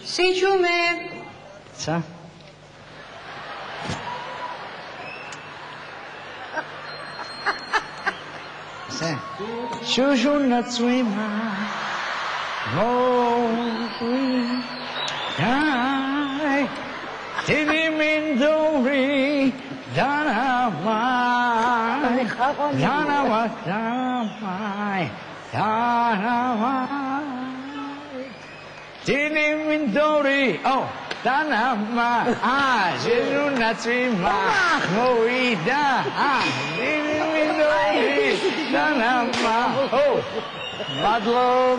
სიჩუმე. ცა? Shushu natswima, no die. Tidimindori, Danamai, Danamai, Danamai. Tidimindori, oh, Danamai, Shushu natswima, no die. Tidimindori. Danama, oh, Madlov,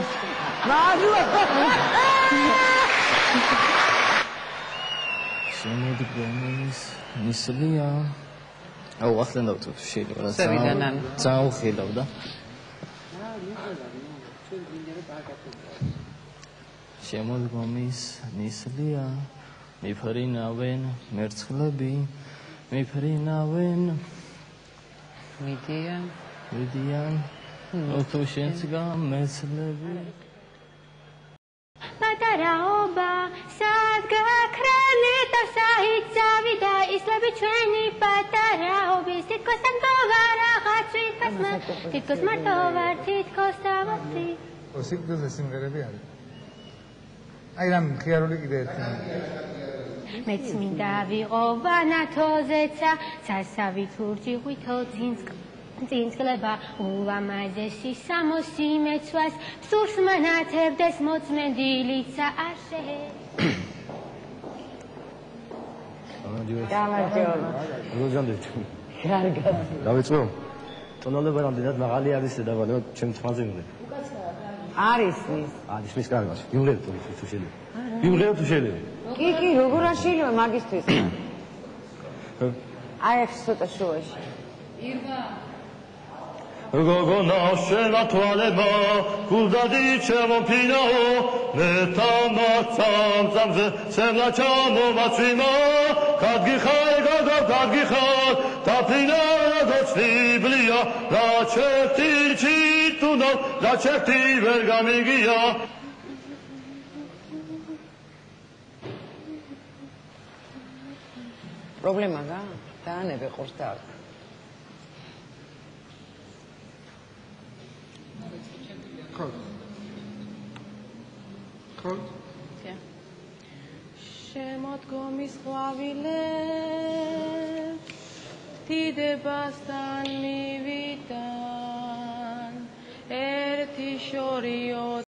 Madlov. Შემოდგომის ნისლია. აუ, ახლა დავწევ შეიძლება. სევიდანან. წაუხილავდა. შემოდგომის ნისლია. მიფრინავენ მერცხლები, მიფრინავენ Vidyan, ოქუშენს გამესლები. პატარაობა, სად გაქრალით და საით წავიდა ისლები ჩვენი პატარაობის თითქოს ამბობა რაღაც ვითქოსმა თითქოს მარტო ვარ თითქოს დავაფრი. სიკვდილზე სიმღერები არის. აი რამ ხიარული კიდე ერთი. მეც მინდა ვიყო ვანათოზეცა სასავით ლურჯი ღვითო წინსკლება ულამაზესი სამოსი მეცვას სურს მანათებდეს მოწმენდილიცა ასე გამარჯობა როზანდეთ კარგად დავიწყო ტონალება რამდენად მაღალი არის და ვალა ჩემ თვალზე მივე არის მის კარგად იმღერე თუ შეიძლება იმღერე თუ შეიძლება კი როგორ არ შეიძლება მაგისტრის აი ეს ცოტა შუაში გოგონა შელა თვალება გულდადი ჩემო ფინაო მე თამაცამზე სელა ჩამოვაცვიმა გადგიხარ გოგო გადგიხარ თაფლინა გოცნიბლია რაჩერტი ჩიტუნო რაჩერტი ვერ გამიგია პრობლემა გა დაანები ყურს და შემოდგომის ყვავილებს დიდებასთან მივიდან ერთი შორიო